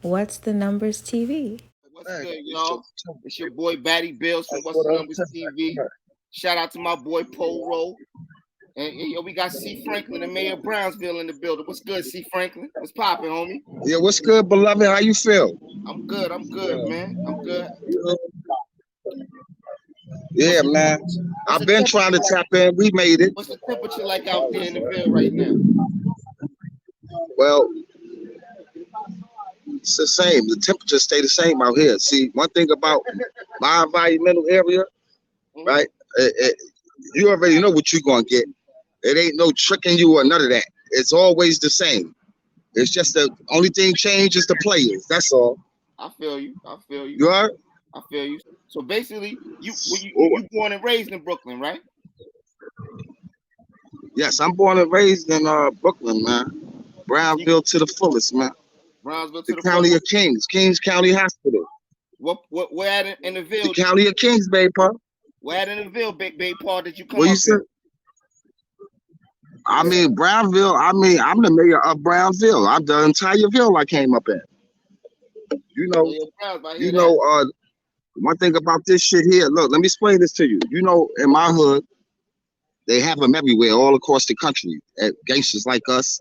What's the Numbers TV? What's good, y'all? It's your boy Batty Bills from What's the Numbers TV. Shout out to my boy Pole Roll. And yo, we got C. Franklin and Mayor Brownsville in the building. What's good, C. Franklin? What's poppin', homie? Yeah, what's good, beloved? How you feel? I'm good, man. I'm good. Yeah, man. I've been trying to tap in. We made it. What's the temperature like out there in the Ville right now? Well, it's the same. The temperature stay the same out here. See, one thing about my environmental area, right? You already know what you're gonna get. It ain't no tricking you or none of that. It's always the same. It's just the only thing changes the players. That's all. I feel you. You heard? I feel you. So basically, you born and raised in Brooklyn, right? Yes, I'm born and raised in Brooklyn, man. Brownsville to the fullest, man. Brownsville to the County of Kings, Kings County Hospital. Where at in the Ville? The County of Kings, Bay Paul. Where at in the Ville, Bay Paul, did you come What up you said? I mean, Brownsville. I'm the mayor of Brownsville. I'm the entire Ville I came up in. You know, one thing about this shit here. Look, let me explain this to you. You know, in my hood, they have them everywhere, all across the country. Gangsters like us,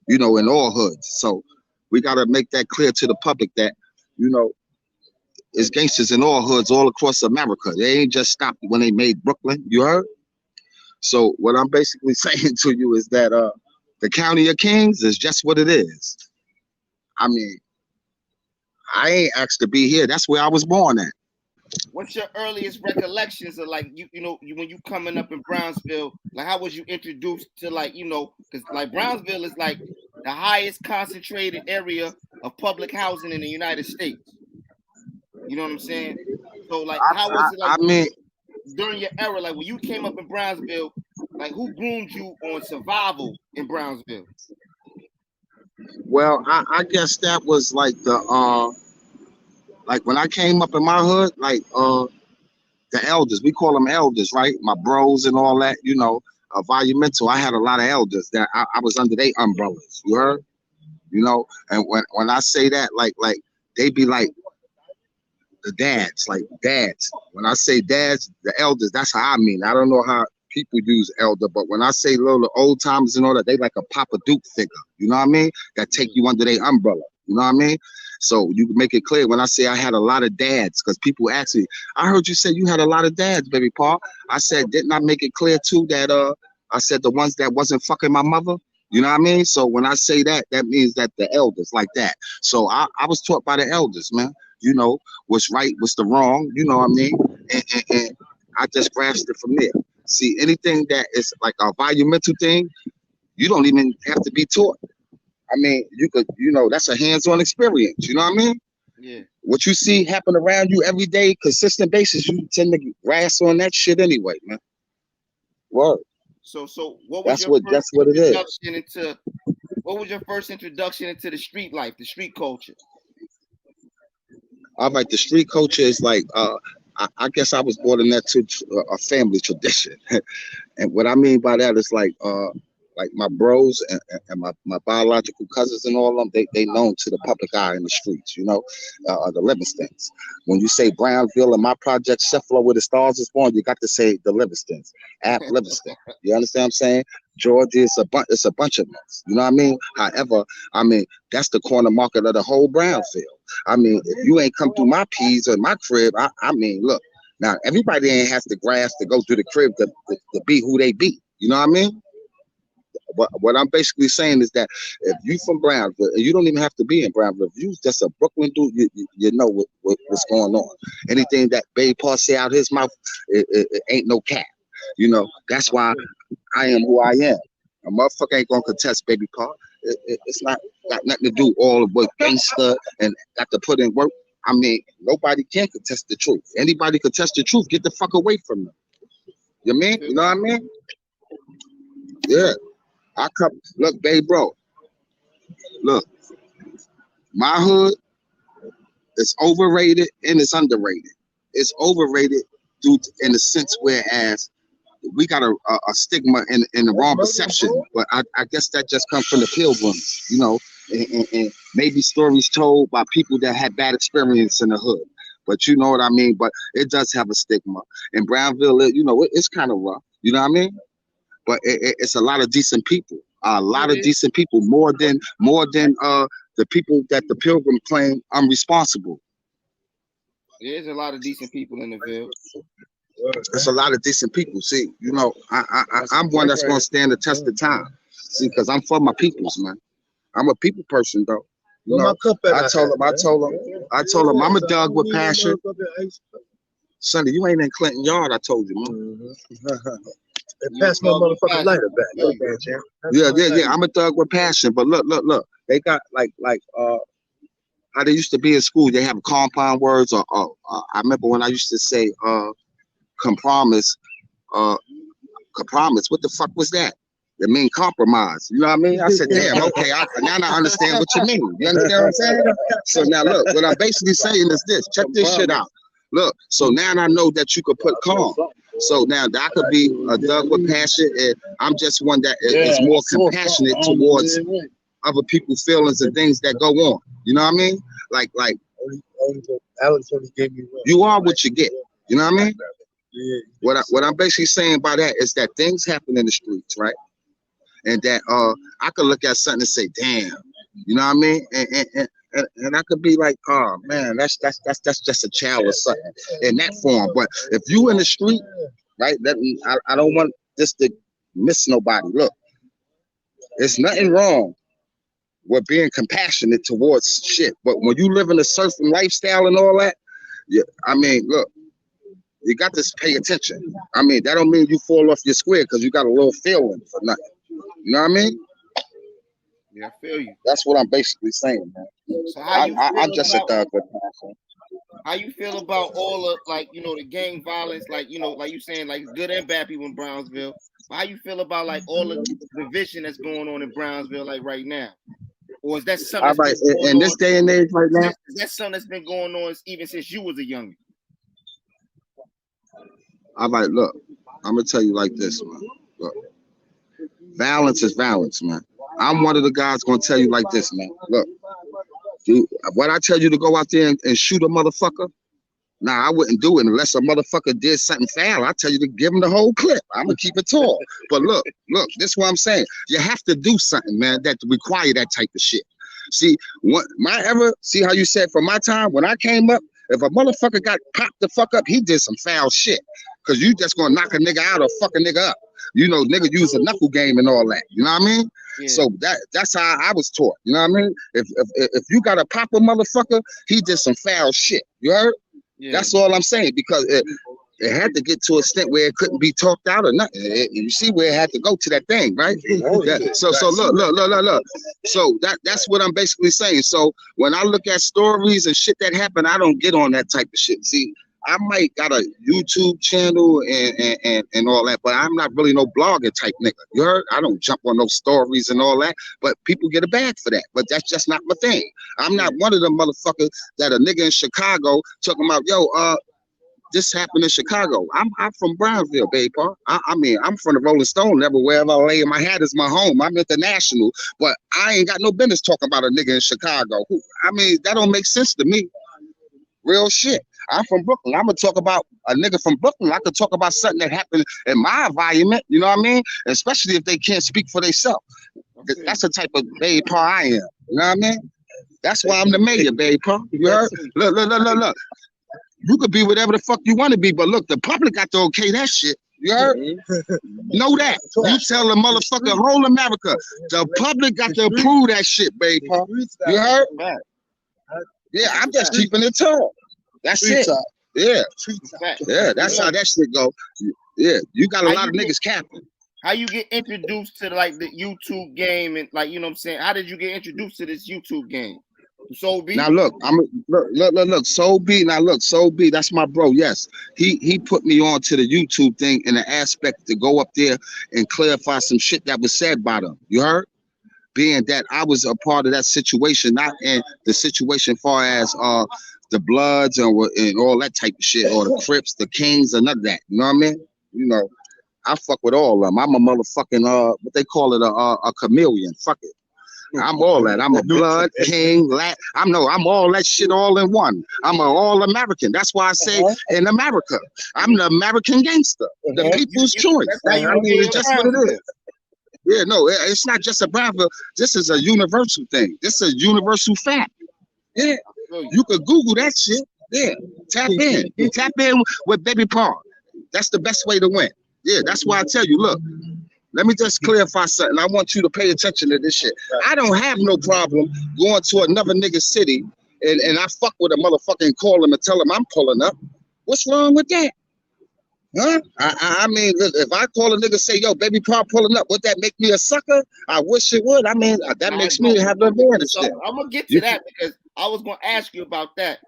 you know, in all hoods. So we gotta make that clear to the public that, you know, it's gangsters in all hoods, all across America. They ain't just stopped when they made Brooklyn. You heard? So what I'm basically saying to you is that the County of Kings is just what it is. I mean, I ain't asked to be here. That's where I was born at. What's your earliest recollections of like when you coming up in Brownsville? Like, how was you introduced to because like Brownsville is like the highest concentrated area of public housing in the United States. You know what I'm saying? So like, how was it like? I mean, during your era, like when you came up in Brownsville, like who groomed you on survival in Brownsville? Well, I guess that was like like when I came up in my hood, like the elders, we call them elders, right? My bros and all that, you know, environmental. I had a lot of elders that I was under their umbrellas. You heard? You know, and when I say that, like they be like the dads, like dads. When I say dads, the elders, that's how I mean. I don't know how people use elder, but when I say little old timers and all that, they like a Papa Duke figure. You know what I mean? That take you under their umbrella. You know what I mean? So you can make it clear when I say I had a lot of dads, because people ask me, I heard you say you had a lot of dads, baby Paul. I said, didn't I make it clear too that I said the ones that wasn't fucking my mother? You know what I mean? So when I say that, that means that the elders like that. So I was taught by the elders, man. You know, what's right, what's the wrong, you know what I mean? And I just grasped it from there. See, anything that is like a environmental thing, you don't even have to be taught. I mean, you could, you know, that's a hands-on experience. You know what I mean? Yeah. What you see happen around you every day, consistent basis, you tend to grasp on that shit anyway, man. Word. So what was that's what it is. What was your first introduction into the street life, the street culture? All right, the street culture is like, I guess I was born in that to a family tradition. And what I mean by that is like my bros and my biological cousins and all of them, they known to the public eye in the streets, you know, the Livingstons. When you say Brownville and my project, Sheffler, where the stars is born, you got to say the Livingstons, App Livingston. You understand what I'm saying? Georgia, it's a bunch of us. You know what I mean? However, I mean, that's the corner market of the whole Brownfield. I mean, if you ain't come through my peas or my crib, I mean, look, now everybody ain't has the grass to go through the crib to be who they be. You know what I mean? What I'm basically saying is that if you from Brownville, you don't even have to be in Brownville. If you just a Brooklyn dude, you know what's going on. Anything that Bay Paul say out his mouth, it ain't no cap. You know, that's why I am who I am. A motherfucker ain't gonna contest baby Paul. It's not got nothing to do all of what gangster and got to put in work. I mean, nobody can contest the truth. Anybody contest the truth, get the fuck away from them. You mean? You know what I mean? Yeah. I come look, babe, bro. Look, my hood is overrated and it's underrated. It's overrated in the sense whereas we got a stigma and the wrong perception. But I guess that just comes from the pilgrims, you know, and maybe stories told by people that had bad experience in the hood. But you know what I mean? But it does have a stigma. In Brownville, you know, it's kind of rough. You know what I mean? But it's a lot of decent people. A lot of decent people, more than the people that the pilgrim claim unresponsible. There's a lot of decent people in the Ville. There's a lot of decent people. See, you know, I'm one that's gonna stand the test of time. See, because I'm for my peoples, man. I'm a people person, though. You know, I told him, I'm a dog with passion. Sonny, you ain't in Clinton Yard, I told you, man. Pass my motherfucking lighter back. Yeah. I'm a thug with passion. But look. They got like how they used to be in school. They have compound words, or I remember when I used to say compromise. Compromise. What the fuck was that? It mean compromise. You know what I mean? I said, damn, okay. Now I understand what you mean. You understand what I'm saying? So now look, what I'm basically saying is this. Check this shit out. Look, so now I know that you could put calm. So now I could be a thug with passion, and I'm just one that is more compassionate towards other people's feelings and things that go on. You know what I mean? Like Alex only gave me one. You are what you get. You know what I mean? Yeah. What I'm basically saying by that is that things happen in the streets, right? And that I could look at something and say, damn, you know what I mean? And I could be like, oh man, that's just a child or something in that form. But if you in the street, right, I don't want this to miss nobody. Look, there's nothing wrong with being compassionate towards shit. But when you live in a certain lifestyle and all that, yeah, I mean, look, you got to pay attention. I mean, that don't mean you fall off your square because you got a little feeling for nothing. You know what I mean? Yeah, I feel you. That's what I'm basically saying, man. So I'm just a thug with passion. How you feel about all of, like, you know, the gang violence, like, you know, like you saying, like good and bad people in Brownsville? How you feel about like all of the division that's going on in Brownsville, like right now? Or is that something? All right, in this day and age, right now, is that something that's been going on even since you was a youngin'? All right, look, I'm gonna tell you like this, man. Look, violence is violence, man. I'm one of the guys gonna tell you like this, man. Look, dude, what I tell you to go out there and shoot a motherfucker, nah, I wouldn't do it unless a motherfucker did something foul. I tell you to give him the whole clip. I'm gonna keep it tall. But look, this is what I'm saying. You have to do something, man, that require that type of shit. See, see how you said from my time when I came up, if a motherfucker got popped the fuck up, he did some foul shit. Cause you just gonna knock a nigga out or fuck a nigga up. You know, nigga use a knuckle game and all that. You know what I mean? Yeah. So that's how I was taught. You know what I mean? If you got to pop a motherfucker, he did some foul shit. You heard? Yeah. That's all I'm saying, because it had to get to a extent where it couldn't be talked out or nothing. You see where it had to go to that thing, right? So look. So that's what I'm basically saying. So when I look at stories and shit that happen, I don't get on that type of shit. See, I might got a YouTube channel and all that, but I'm not really no blogging type nigga. You heard? I don't jump on those stories and all that, but people get a bag for that. But that's just not my thing. I'm not one of them motherfuckers that a nigga in Chicago talking about, yo, this happened in Chicago. I'm from Brownsville, baby. I mean, I'm from the Rolling Stone. Everywhere I lay my hat is my home. I'm international, but I ain't got no business talking about a nigga in Chicago. I mean, that don't make sense to me. Real shit. I'm from Brooklyn. I'm gonna talk about a nigga from Brooklyn. I could talk about something that happened in my environment. You know what I mean? Especially if they can't speak for themselves. That's the type of baby paw I am. You know what I mean? That's why I'm the mayor, baby paw. You heard? Look. You could be whatever the fuck you want to be, but look, the public got to okay that shit. You heard? Know that. You tell the motherfucker, whole America, the public got to approve that shit, baby paw. You heard? Yeah, I'm just keeping it tall. That's it. Yeah. Yeah, that's how that shit go. Yeah, you got a lot of niggas capping. How you get introduced to like the YouTube game and like, you know what I'm saying? How did you get introduced to this YouTube game? Soul B? Now look, Soul B. Now look, Soul B, that's my bro. Yes, he put me on to the YouTube thing in the aspect to go up there and clarify some shit that was said by them. You heard? Being that I was a part of that situation, not in the situation far as the Bloods and all that type of shit, or the Crips, the Kings, or none of that. You know what I mean? You know, I fuck with all of them. I'm a motherfucking what they call it, a chameleon. Fuck it. I'm all that. I'm a blood king. I'm all that shit all in one. I'm an all American. That's why I say in America, I'm the American gangster, the people's choice. I mean, it's just what it is. Yeah, no, it's not just a Brownsville. This is a universal thing. This is a universal fact. Yeah, you could Google that shit. Yeah, tap in. Tap in with Baby Paul. That's the best way to win. Yeah, that's why I tell you, look. Let me just clarify something. I want you to pay attention to this shit. I don't have no problem going to another nigga city and I fuck with a motherfucking call him and tell him I'm pulling up. What's wrong with that? Huh? I mean, if I call a nigga say, yo, Baby Paul pulling up, would that make me a sucker? I wish it would. I mean, that makes me have the advantage. So I'm going to get to that because I was going to ask you about that.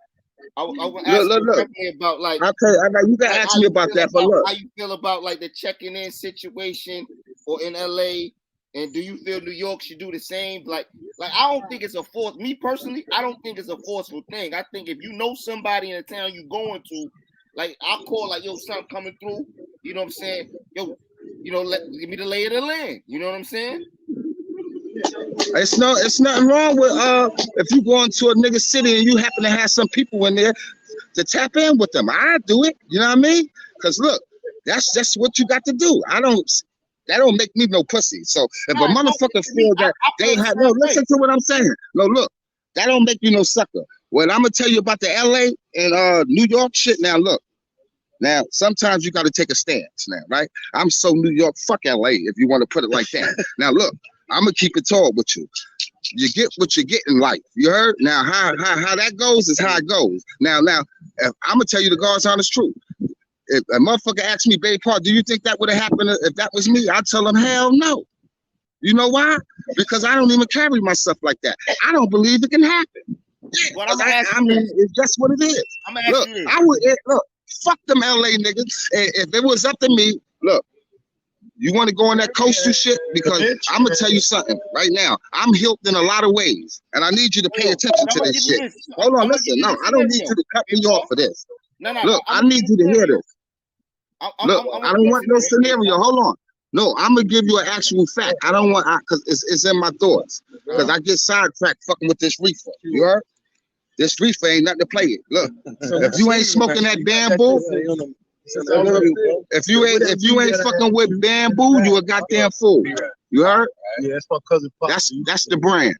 I was going to ask you about like. Okay, you can ask me about that, but look. How you feel about like the checking in situation or in LA, and do you feel New York should do the same? Like I don't think it's a force. Me personally, I don't think it's a forceful thing. I think if you know somebody in the town you going to, like I'll call like, yo, something coming through. You know what I'm saying? Yo, give me the lay of the land. You know what I'm saying? It's nothing wrong with if you go into a nigga city and you happen to have some people in there to tap in with them. I do it. You know what I mean? Because look, that's what you got to do. That don't make me no pussy. So if a motherfucker feel that they have listen to what I'm saying. No, look, that don't make you no sucker. What I'm gonna tell you about the LA and New York shit. Now look. Now, sometimes you got to take a stance now, right? I'm so New York, fuck LA, if you want to put it like that. Now, look, I'm going to keep it tall with you. You get what you get in life. You heard? Now, how that goes is how it goes. Now, I'm going to tell you the God's honest truth. If a motherfucker asks me, Baby Paul, do you think that would have happened if that was me? I'd tell him, hell no. You know why? Because I don't even carry myself like that. I don't believe it can happen. Yeah, I mean, it's just what it is. I'm going to ask you this. Look. Fuck them LA niggas. If it was up to me, look, you want to go on that coastal shit? Because I'm gonna tell you something right now. I'm helped in a lot of ways, and I need you to pay attention to this shit. Hold on, listen. No, I don't need you to cut me off for this. Look, I need you to hear this. Look, I don't want no scenario. Hold on. No, I'm gonna give you an actual fact. I don't want because it's in my thoughts. Because I get sidetracked fucking with this reefer. You heard? This reefer ain't nothing to play it. Look, if you ain't smoking that bamboo, if you ain't fucking with bamboo, you a goddamn fool. You heard? Yeah, that's my cousin. That's the brand.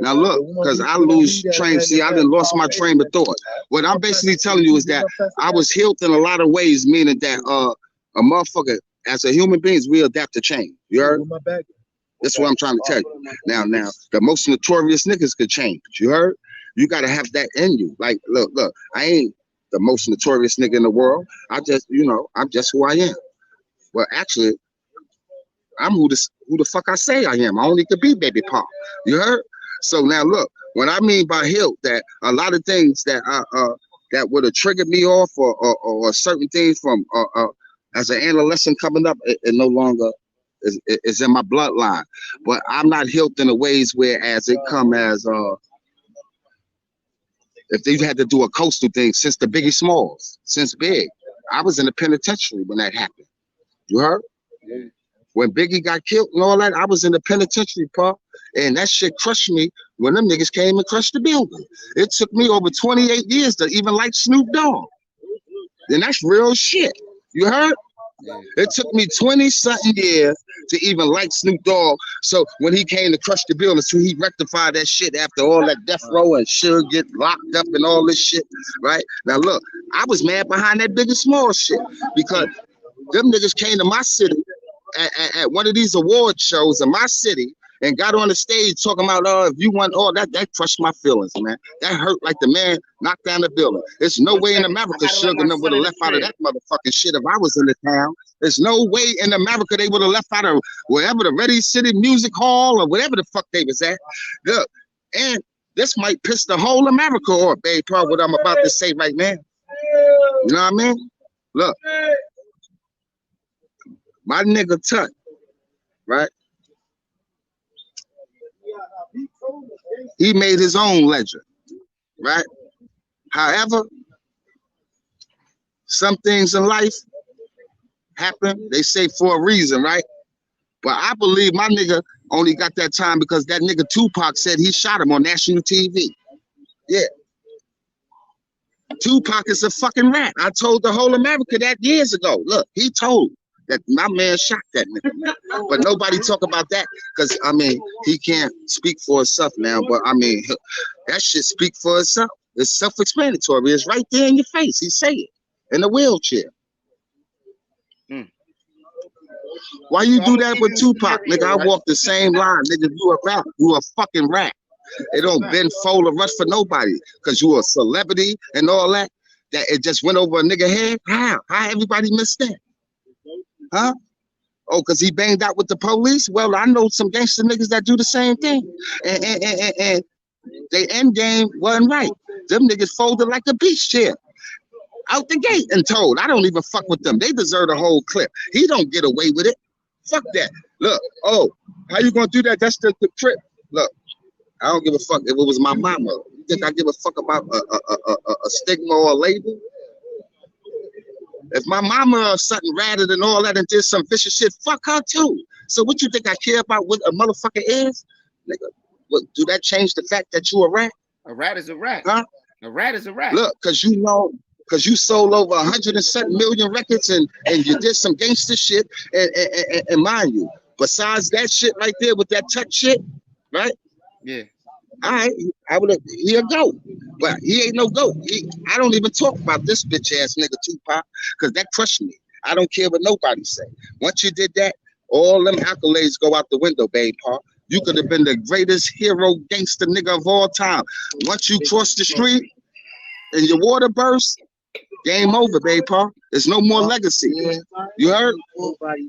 Now look, because I lose train. See, I done lost my train of thought. What I'm basically telling you is that I was healed in a lot of ways, meaning that a motherfucker, as a human beings, we adapt to change. You heard? That's what I'm trying to tell you. Now, the most notorious niggas could change. You heard? You gotta have that in you. Like, look, I ain't the most notorious nigga in the world. I just, I'm just who I am. Well, actually, I'm who the fuck I say I am. I only could be Baby Paul. You heard? So now look, what I mean by healed, that a lot of things that that would have triggered me off or certain things from as an adolescent coming up, it no longer is in my bloodline. But I'm not healed in the ways where as it come as if they had to do a coastal thing since the Biggie Smalls, since Big. I was in the penitentiary when that happened. You heard? Yeah. When Biggie got killed and all that, I was in the penitentiary, Paul. And that shit crushed me when them niggas came and crushed the building. It took me over 28 years to even like Snoop Dogg. And that's real shit. You heard? It took me 20-something years to even like Snoop Dogg. So when he came to crush the building, so he rectified that shit after all that death row and should get locked up and all this shit, right? Now look, I was mad behind that Biggie Small shit because them niggas came to my city at one of these award shows in my city and got on the stage talking about, if you want all that crushed my feelings, man. That hurt like the man knocked down the building. There's no way in America Sugar would have left out of that motherfucking shit if I was in the town. There's no way in America they would have left out of wherever the Ready City Music Hall or whatever the fuck they was at. Look, and this might piss the whole America off, babe, probably what I'm about to say right now. You know what I mean? Look, my nigga Tut, right? He made his own legend, right? However, some things in life happened, they say for a reason, right? But I believe my nigga only got that time because that nigga Tupac said he shot him on national TV. Yeah. Tupac is a fucking rat. I told the whole America that years ago. Look, he told that my man shot that nigga. But nobody talk about that because, I mean, he can't speak for himself now. But, I mean, that shit speak for itself. It's self-explanatory. It's right there in your face. He say it in a wheelchair. Why you do that with Tupac, nigga? I walk the same line, nigga. You a rat. You a fucking rat. It don't bend, fold, or rush for nobody because you a celebrity and all that. That it just went over a nigga head. How? How everybody missed that? Huh? Oh, because he banged out with the police? Well, I know some gangster niggas that do the same thing. And they end game wasn't right. Them niggas folded like a beach chair. Out the gate and told. I don't even fuck with them. They deserve a whole clip. He don't get away with it. Fuck that. Look, oh, how you gonna do that? That's the trip. Look, I don't give a fuck if it was my mama. You think I give a fuck about a stigma or a label? If my mama or something ratted and all that and did some vicious shit, fuck her too. So what you think I care about what a motherfucker is? Nigga, what, do that change the fact that you a rat? A rat is a rat. Huh? A rat is a rat. Look, cause you know, cause you sold over 107 million records and you did some gangster shit and mind you, besides that shit right there with that touch shit, right? Yeah. All right, I would have, he a goat, but he ain't no goat. I don't even talk about this bitch ass nigga Tupac, cause that crushed me. I don't care what nobody say. Once you did that, all them accolades go out the window, babe, Paul. You could have been the greatest hero gangster nigga of all time. Once you cross the street and your water burst, game over, babe, Paul. There's no more legacy. You heard?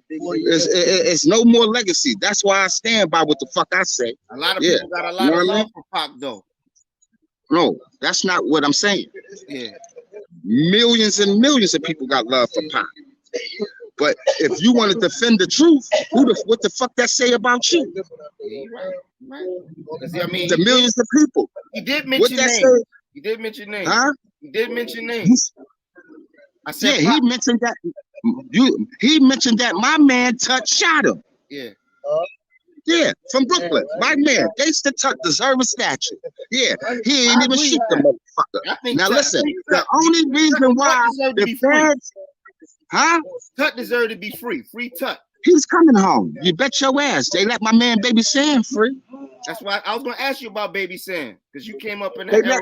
It's no more legacy. That's why I stand by what the fuck I say. A lot of people got a lot of love for Pac, though. No, that's not what I'm saying. Yeah. Millions and millions of people got love for Pac. But if you want to defend the truth, what the fuck that say about you? Yeah, right. See, I mean, the millions of people. He did mention names. He did mention names. Huh? He did mention names. I said, yeah, he mentioned that. He mentioned that my man Touch shot him. Yeah. Yeah, from Brooklyn. My man, Gangsta Touch deserve a statue. Yeah, he ain't even shoot the motherfucker. Now listen, the only reason why the feds, huh? Tut deserved to be free. Free Tut. He's coming home. You bet your ass. They let my man Baby Sam free. That's why I was gonna ask you about Baby Sam, because you came up in that era.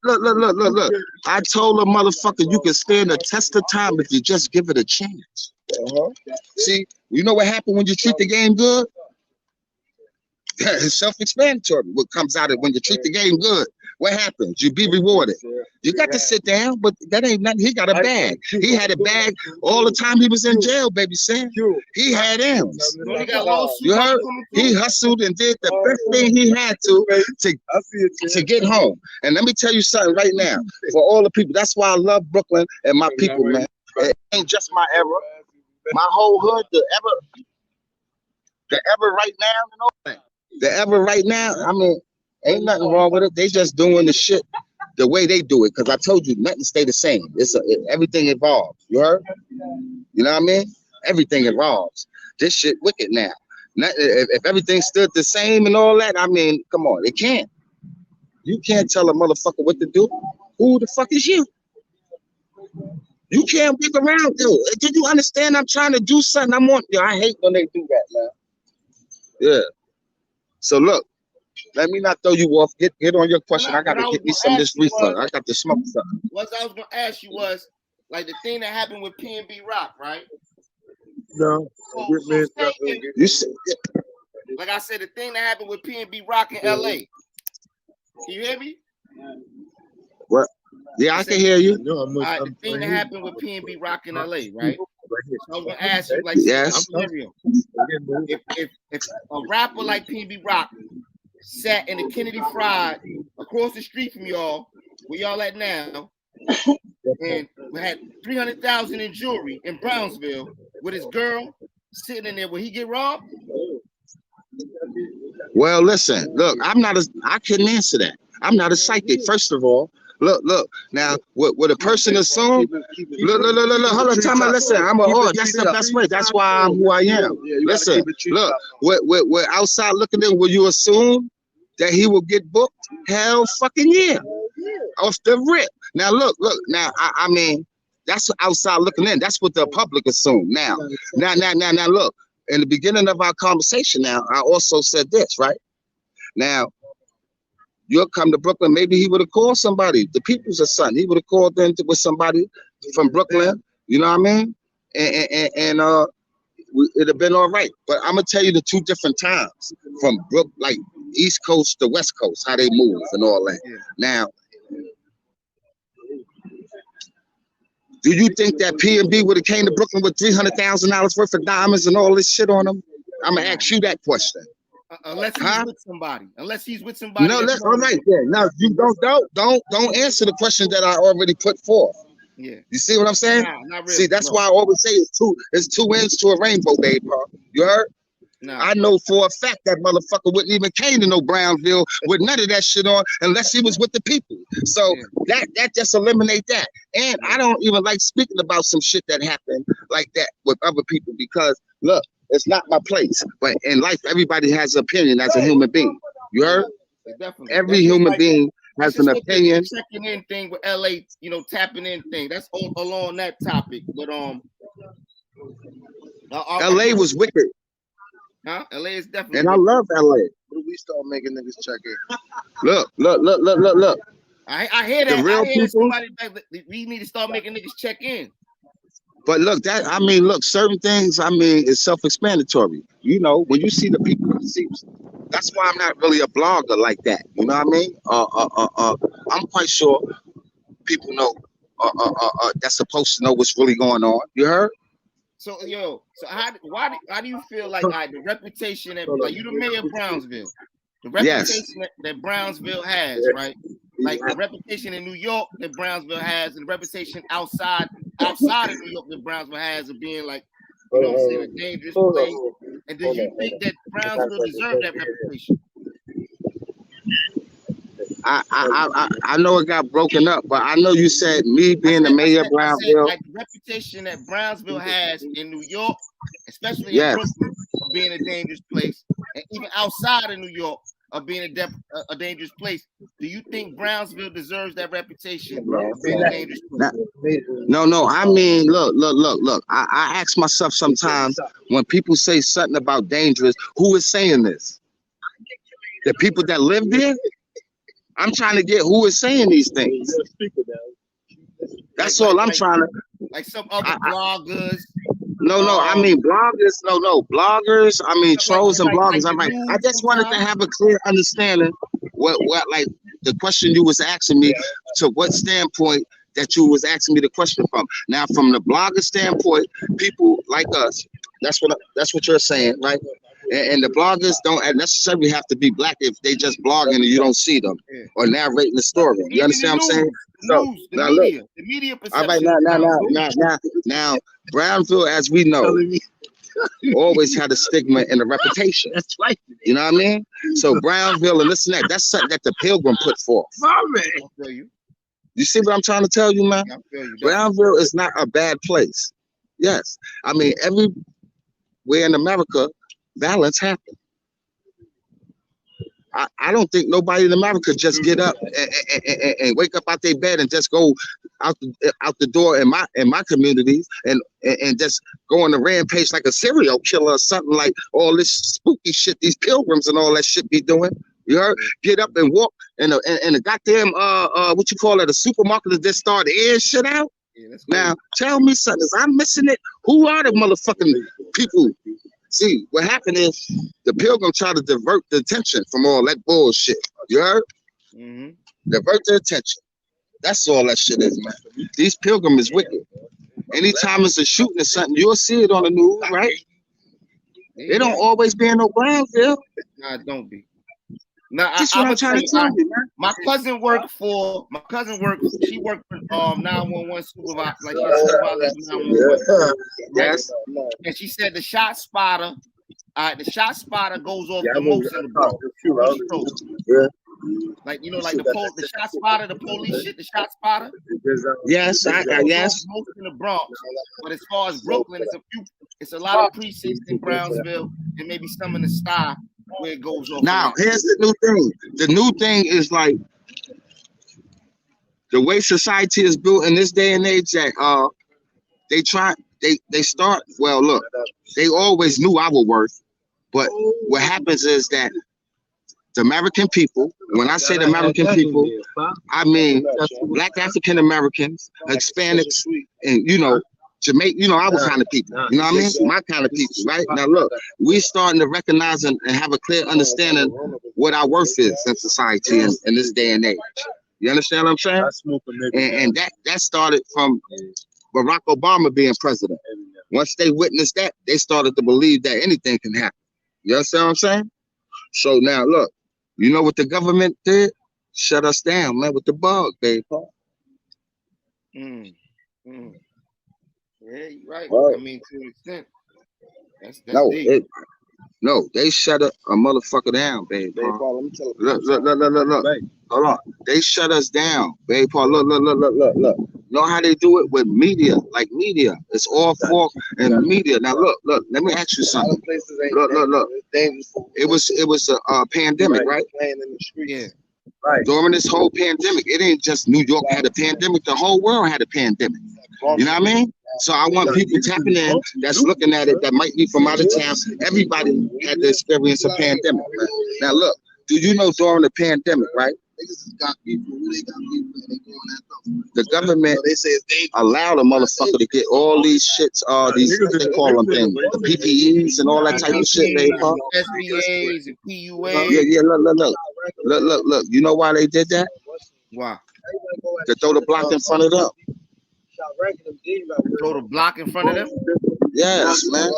Look. I told a motherfucker you can stand the test of time if you just give it a chance. See, you know what happened when you treat the game good? It's self-explanatory. What comes out of when you treat the game good? What happens? You be rewarded. You got to sit down, but that ain't nothing. He got a bag. He had a bag all the time he was in jail, Baby Sam. He had M's. You heard? He hustled and did the best thing he had to get home. And let me tell you something right now. For all the people, that's why I love Brooklyn and my people, man. It ain't just my era. My whole hood, the ever right now and all that. The ever right now, I mean, ain't nothing wrong with it. They just doing the shit the way they do it. Because I told you, nothing stay the same. Everything evolves. You heard? You know what I mean? Everything evolves. This shit wicked now. If everything stood the same and all that, I mean, come on, it can't. You can't tell a motherfucker what to do. Who the fuck is you? You can't whip around, dude. Did you understand? I'm trying to do something. I hate when they do that, man. Yeah. So look, let me not throw you off. Get on your question. I gotta get me some of this refund. I got to smoke something. What I was gonna ask you was like the thing that happened with PNB Rock, right? No. You said, like I said, the thing that happened with PNB Rock in LA. Can you hear me? What? Yeah, I can hear you. All right, the thing that happened with PNB Rock in LA, right? So I was gonna ask you, like, yes. If a rapper like PNB Rock sat in the Kennedy Fried across the street from y'all, where y'all at now, and had 300,000 in jewelry in Brownsville with his girl sitting in there, will he get robbed? Well, listen, look, I couldn't answer that. I'm not a psychic. First of all, Look. Now, what a person assume. Look. Hold on, time out. Listen, I'm a whore. That's the best way. That's why I'm who I am. Listen, look. What outside looking in, will you assume that he will get booked? Hell, fucking yeah. Off the rip. Now, look. Now, I mean, that's what outside looking in. That's what the public assume. Now, look. In the beginning of our conversation, now I also said this, right? Now, you'll come to Brooklyn. Maybe he would have called somebody, the people's son. He would have called them with somebody from Brooklyn. You know what I mean? And it'd have been all right. But I'm gonna tell you the two different times from like East Coast to West Coast, how they move and all that. Yeah. Now, do you think that P&B would have came to Brooklyn with $300,000 worth of diamonds and all this shit on them? I'm gonna ask you that question. Unless he's with somebody. No, that's all right. Yeah. Now you don't answer the question that I already put forth. Yeah. You see what I'm saying? Nah, not really. See, that's why I always say it's two ends to a rainbow, babe. You heard? No. I know for a fact that motherfucker wouldn't even came to no Brownsville with none of that shit on unless he was with the people. So that just eliminate that. And I don't even like speaking about some shit that happened like that with other people because look, it's not my place. But in life, everybody has an opinion as a human being. You heard? Definitely. Every human being has an opinion. Checking in thing with LA, tapping in thing. That's all along that topic. But LA was wicked. Huh? LA is definitely. And I love LA. When we start making niggas check in. Look. I hear that. The real people. We need to start making niggas check in. But look, certain things, it's self-explanatory. You know, when you see the people, that's why I'm not really a blogger like that. You know what I mean? I'm quite sure people know that's supposed to know what's really going on. You heard? So how do you feel like the reputation that like you the mayor of Brownsville, the reputation that Brownsville has, right? Like the reputation in New York that Brownsville has, and the reputation outside of New York that Brownsville has of being like, you know what I'm saying, a dangerous place. And do you think that Brownsville deserves that reputation? I know it got broken up, but I know you said me being the mayor of Brownsville. Like the reputation that Brownsville has in New York, especially in Brooklyn, of being a dangerous place, and even outside of New York of being a dangerous place. Do you think Brownsville deserves that reputation of being a dangerous place? No. I mean, look. I ask myself sometimes when people say something about dangerous, who is saying this? The people that live there? I'm trying to get who is saying these things. That's all I'm trying to. Like some other bloggers. No. I mean bloggers. No. Bloggers. I mean trolls and bloggers. I just wanted to have a clear understanding. What like the question you was asking me to what standpoint that you was asking me the question from. Now, from the blogger standpoint, people like us. That's what you're saying, right? And the bloggers don't necessarily have to be black if they just blogging and you don't see them or narrating the story. You understand what I'm saying? The media perception. All right, now, Brownsville, as we know, always had a stigma and a reputation. That's right. You know what I mean? So Brownsville and this and that, that's something that the Pilgrim put forth. You see what I'm trying to tell you, man? Brownsville is not a bad place. Yes. I mean, everywhere in America, violence happens. I don't think nobody in America just get up and wake up out their bed and just go out the door in my communities and just go on a rampage like a serial killer or something, like all this spooky shit these pilgrims and all that shit be doing. You heard? Get up and walk in a goddamn what you call it, a supermarket that just start airing shit out. Now tell me something. Is I'm missing it? Who are the motherfucking people? See, what happened is the pilgrim tried to divert the attention from all that bullshit. You heard? Mm-hmm. Divert the attention. That's all that shit is, man. These pilgrims is wicked. Anytime it's a shooting or something, you'll see it on the news, right? They don't always be in no Brownsville. Nah, it don't be. Now, that's what I'm trying to tell you, man. My cousin worked. She worked for 911 supervisor. Like she supervised 911. Yes. And she said the shot spotter. The shot spotter goes off the most in the book. Like like the shot spotter, the police shit, the shot spotter. Yes, yes. Most in the Bronx, but as far as Brooklyn, it's a lot of precincts in Brownsville and maybe some in the Star where it goes off. Now here's the new thing. The new thing is like the way society is built in this day and age. That they start. Well, look, they always knew our worth, but what happens is that the American people, when I say the American people, I mean Black African Americans, Hispanics, and Jamaican, our kind of people. You know what I mean? My kind of people, right? Now look, we starting to recognize and have a clear understanding what our worth is in society in this day and age. You understand what I'm saying? And that started from Barack Obama being president. Once they witnessed that, they started to believe that anything can happen. You understand what I'm saying? So now look, you know what the government did? Shut us down, man, with the bug, baby. Yeah, you're right. I mean, to an extent. That's deep. No, they shut a motherfucker down, baby. Look. Hold on. They shut us down, baby. Look. Know how they do it with media? Like media. It's all for and media. Now look. Let me ask you something. Look. It was a pandemic, right? Yeah. Right. During this whole pandemic, it ain't just New York had a pandemic. The whole world had a pandemic. You know what I mean? So I want people tapping in that's looking at it that might be from out of town. Everybody had to experience a pandemic. Right? Now look, do you know during the pandemic, right? The government allowed a motherfucker to get all these shits, these what they call them things, the PPEs and all that type of shit, baby. SBAs and PUAs. Yeah. Look. You know why they did that? Why? To throw the block in front of them. Throw the block in front of them? Yes, man.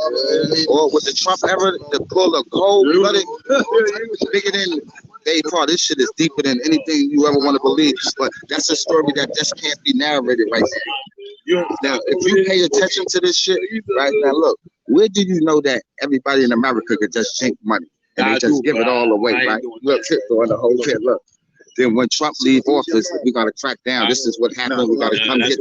Or with the Trump era, to pull a cold-blooded, bigger than they part. This shit is deeper than anything you ever want to believe. But that's a story that just can't be narrated right now. Now, if you pay attention to this shit, right now, look, where do you know that everybody in America could just drink money and they just give it all away, right? Look, on the whole shit, look. Then when Trump leave office, we gotta crack down. This is what happened. We gotta come get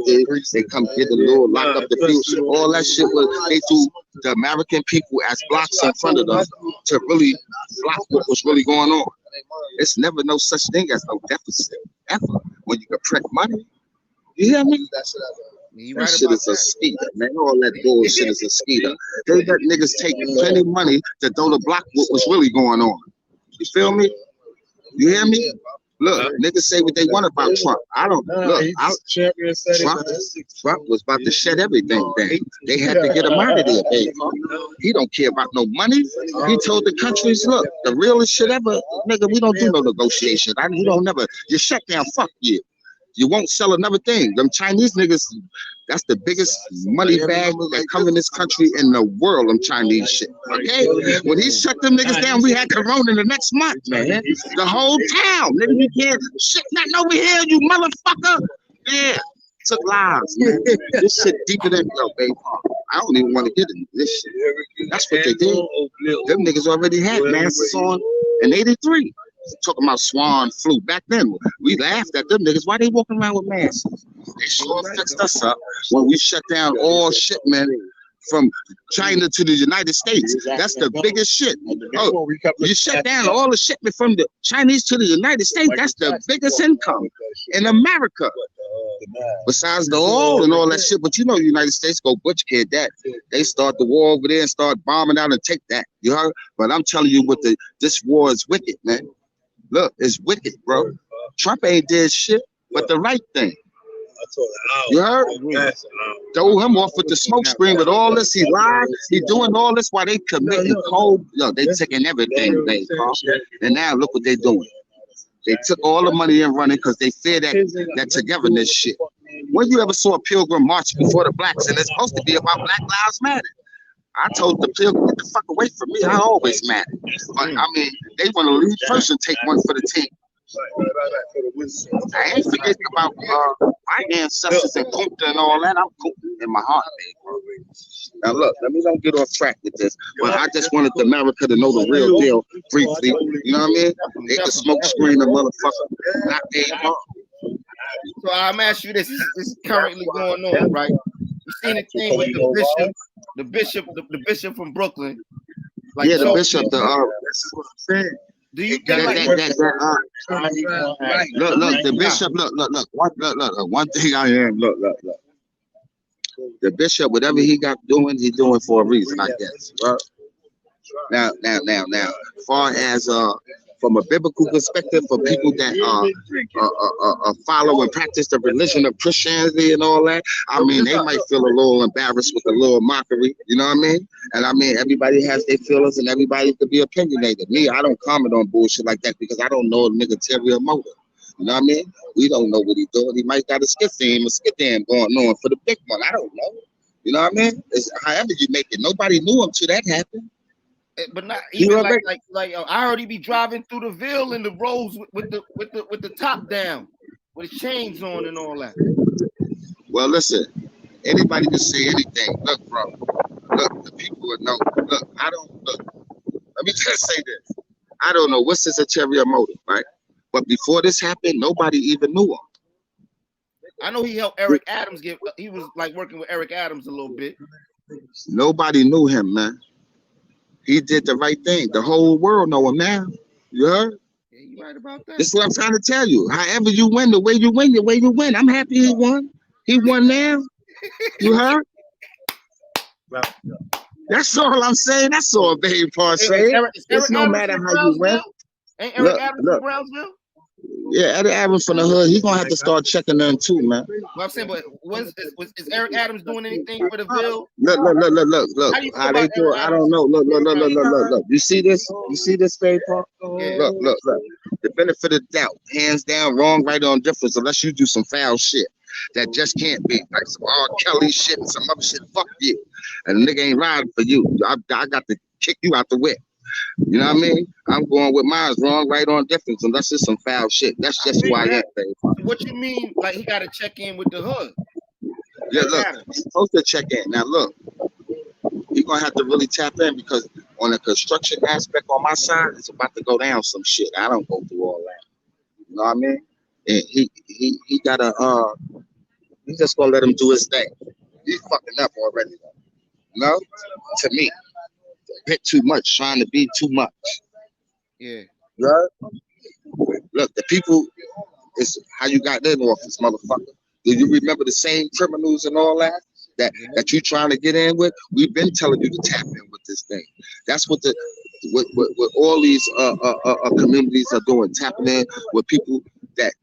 they come get the law, lock up the field. All that shit they do the American people as blocks in front of them to really block what was really going on. It's never no such thing as no deficit ever when you can print money. You hear me? That shit is a skeeter, man. All that bullshit is a skeeter. They let niggas take plenty of money to throw the block what was really going on. You feel me? You hear me? Look, niggas say what they want about Trump. I don't look. Trump was about to shed everything. They had to get him out of there, baby. He don't care about no money. He told the countries, look, the realest shit ever, nigga. We don't do no negotiation. We don't never. You shut down. Fuck you. You won't sell another thing. Them Chinese niggas, that's the biggest money bag that come in this country in the world, them Chinese shit. Okay? When he shut them niggas down, we had Corona the next month, man. The whole town. Nigga, you can't shit nothing over here, you motherfucker. Yeah. Took lives, man. This shit deeper than baby. I don't even want to get into this shit. That's what they did. Them niggas already had masks on in '83. Talking about swine flu. Back then, we laughed at them niggas. Why they walking around with masks? They sure fixed us up when we shut down all shipment from China to the United States. That's the biggest shit. Oh, you shut down all the shipment from the Chinese to the United States. That's the biggest income in America. Besides the oil and all that shit. But you know, the United States go butch kid that. They start the war over there and start bombing out and take that. You heard? But I'm telling you, this war is wicked, man. Look, it's wicked, bro. Trump ain't did shit but the right thing. You heard? Throw him off with the smoke screen with all this. He lied. He doing all this while they committing cold. They taking everything, baby. And now look what they doing. They took all the money and running because they fear that togetherness shit. When you ever saw a pilgrim march before the blacks, and it's supposed to be about Black Lives Matter? I told the pilgrim, get the fuck away from me. I always mad. But I mean, they want to leave first and take one for the team. I ain't forgetting about my ancestors and Kunta and all that. I'm Kunta in my heart, baby. Now look, let me don't get off track with this, but I just wanted America to know the real deal briefly. You know what I mean? They can smoke, scream, and motherfucker, not Dave Mobb. So I'm asking you this is currently going on, right? You seen the thing with the bishop from Brooklyn. Like, Yeah, the so, bishop, This is what I'm saying. do you Look, think the bishop, look, one thing I am, look. The bishop, whatever he got doing, he's doing for a reason, I guess. Right? Now, as far as from a biblical perspective, for people that follow and practice the religion of Christianity and all that, I mean, they might feel a little embarrassed with a little mockery, you know what I mean? And I mean, everybody has their feelings and everybody could be opinionated. Me, I don't comment on bullshit like that because I don't know the nigga Terry motive. You know what I mean? We don't know what he's doing. He might got a skit game going on for the big one. I don't know. You know what I mean? It's however you make it. Nobody knew him till that happened. but not even like I heard he be driving through the Ville in the roads with the top down, with his chains on and all that. Well, listen, anybody can say anything. Look, bro. Look, the people would know. Look, I don't look. Let me just say this. I don't know what's his ulterior motive, right? But before this happened, nobody even knew him. I know he helped Eric Adams he was like working with Eric Adams a little bit. Nobody knew him, man. He did the right thing. The whole world know him now. You heard? Yeah, you right about that. This is what I'm trying to tell you. However you win, the way you win. I'm happy he won. He won now. You heard? That's all I'm saying. That's all Babe Part saying. It's no matter how you win. Ain't Eric Adams from Brownsville? Yeah, Eric Adams from the hood. He's gonna have to start checking them too, man. Well, I'm saying, but is Eric Adams doing anything for the Ville? Look. How they do it, I don't know. Look. You see this? You see this, Babe Part? Yeah. Look. The benefit of doubt, hands down, wrong, right on difference, unless you do some foul shit that just can't be, like some R. Kelly shit and some other shit. Fuck you, and the nigga ain't riding for you. I got to kick you out the whip. You know what I mean? I'm going with mine's wrong, right on difference, unless it's some foul shit. That's just who I am, baby. What you mean? Like he got to check in with the hood? Yeah, look, he's supposed to check in. Now look, you're gonna have to really tap in because on the construction aspect on my side, it's about to go down some shit. I don't go through all that. You know what I mean? And he gotta he just gonna let him do his thing. He's fucking up already, though. You know? To me. A bit too much, trying to be too much. Yeah. Right? Look, the people is how you got in office, motherfucker. Do you remember the same criminals and all that you trying to get in with? We've been telling you to tap in with this thing. That's what what all these communities are doing, tapping in with people that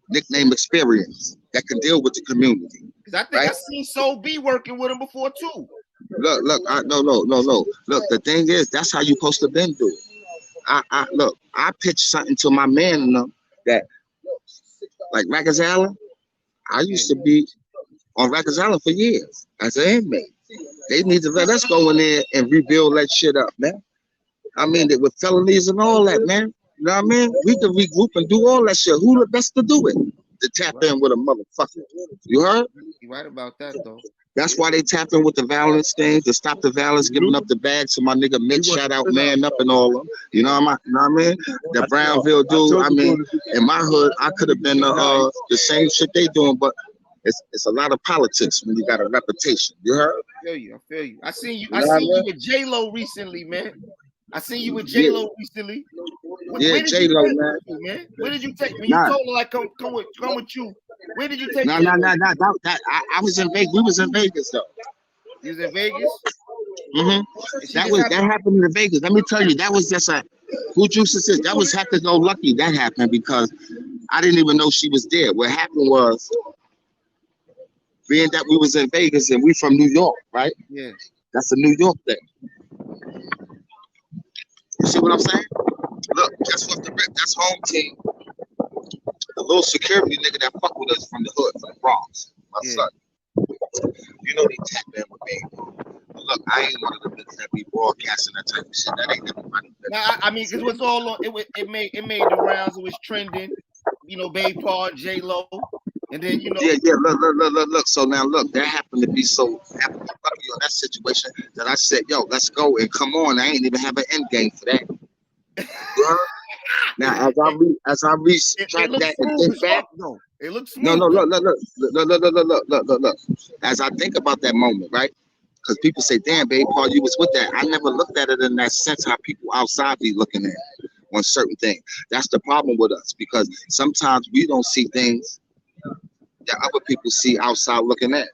nickname experience that can deal with the community. Because I think I seen Soul B working with him before too. Look, no. Look, the thing is, that's how you supposed to been do it. I pitched something to my man and them that, like Rikers Island, I used to be on Rikers Island for years as an inmate. They need to let us go in there and rebuild that shit up, man. I mean, with felonies and all that, man. You know what I mean? We can regroup and do all that shit. Who the best to do it? To tap in with a motherfucker. You heard? You right about that, though. That's why they tap in with the violence thing, to stop the violence, giving up the bag to my nigga Mitch, shout out Man Up and all of them. You know what I mean? The Brownville dude, I mean, in my hood, I could have been the same shit they doing, but it's a lot of politics when you got a reputation. You heard? I feel you. I seen you with J-Lo recently, man. I seen you with J-Lo recently. Yeah, J-Lo, man. Where did you take me? You told her like come with you. Where did you take me? I was in Vegas. We was in Vegas though. You was in Vegas? Mm-hmm. That happened in Vegas. Let me tell you, that was just who juices is. That was happy-go-lucky. That happened because I didn't even know she was there. What happened was, being that we was in Vegas and we from New York, right? Yeah. That's a New York thing. You see what I'm saying? Look, that's what that's home team. The little security nigga that fuck with us from the hood, from the Bronx. My son. You know they tap in with me. Look, I ain't one of the niggas that be broadcasting that type of shit. That ain't everybody. Now, I mean, it was all on. It made the rounds. It was trending. You know, Babe Paul, J-Lo. And then you know, Yeah. Look. So now look, that happened to be so happened to be on that situation that I said, yo, let's go and come on. I ain't even have an end game for that. You heard? Now as I it retract looks that and smooth think as back. fuck though. It looks smooth. No, look. As I think about that moment, right? Because people say, damn, babe, Paul, you was with that. I never looked at it in that sense, how people outside be looking at it on certain things. That's the problem with us, because sometimes we don't see things that other people see outside looking at.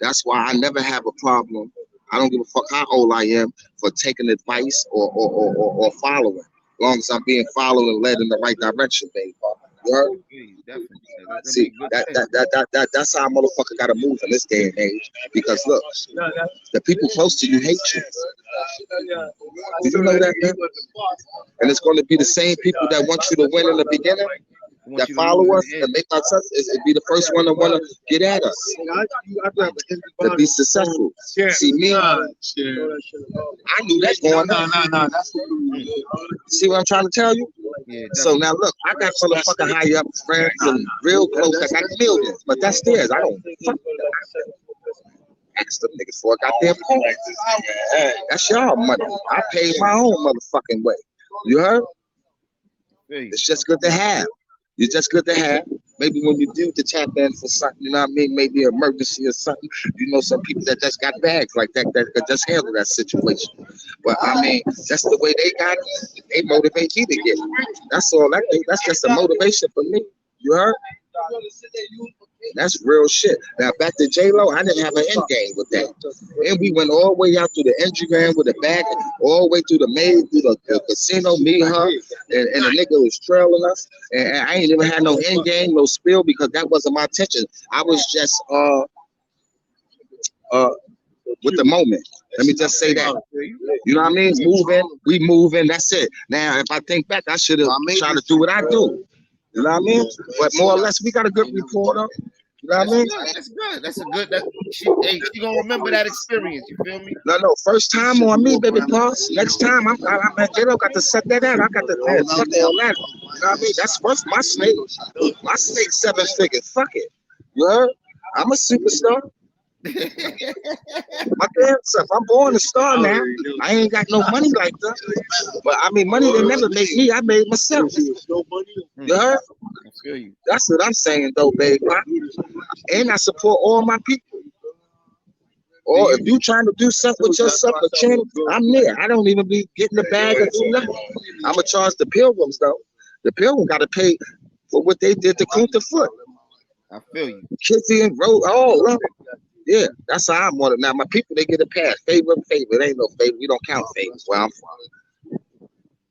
That's why I never have a problem. I don't give a fuck how old I am for taking advice or following. As long as I'm being followed and led in the right direction, baby. You heard? Definitely. See, that's how a motherfucker gotta move in this day and age. Because look, the people close to you hate you. Did you know that, man? And it's going to be the same people that want you to win in the beginning, that follow us and make our success. It'd be the first one to want to get at us, to be successful. See me, I knew that going on. See what I'm trying to tell you? Yeah, so now look, I got motherfucking high up friends and real close that got millions, but that's theirs. I don't fuck ask them niggas for a goddamn phone. That's y'all money. I paid my own motherfucking way. You heard? It's just good to have. It's just good to have. Maybe when you do to tap in for something, you know what I mean? Maybe an emergency or something. You know, some people that just got bags like that could just handle that situation. But I mean, that's the way they got it. They motivate me to get it. That's all. That's just a motivation for me. You heard? That's real shit. Now back to J-Lo, I didn't have an end game with that. And we went all the way out through the Instagram with a bag, all the way through the maid, through the casino, me, her, and the nigga was trailing us. And I ain't even had no end game, no spill, because that wasn't my intention. I was just with the moment. Let me just say that. You know what I mean? We moving, that's it. Now, if I think back, I should have tried to do what I do. You know what I mean? But more or less, we got a good reporter. You know what I mean? That's good. That's a good. She gonna remember that experience. You feel me? No. First time on me, baby boss. Next time, I'm J-Lo got to set that out. I got to fuck all that. You know what I mean? That's first my snake. My snake 7 figures. Fuck it. You heard? I'm a superstar. My damn self. I'm born a star now. I ain't got no money like that. But I mean, money didn't never make me. I made myself. You heard? I feel you. That's what I'm saying, though, baby. And I support all my people. Or if you trying to do something with yourself, I'm there. I don't even be getting the bag or do nothing. I'm gonna charge the pilgrims, though. The pilgrim got to pay for what they did to QueenzFlip. I feel you. Kizzy and Road, all of them. Yeah, that's how I'm on it. Now, my people, they get a pass. Favor. It ain't no favor. We don't count favors where I'm from.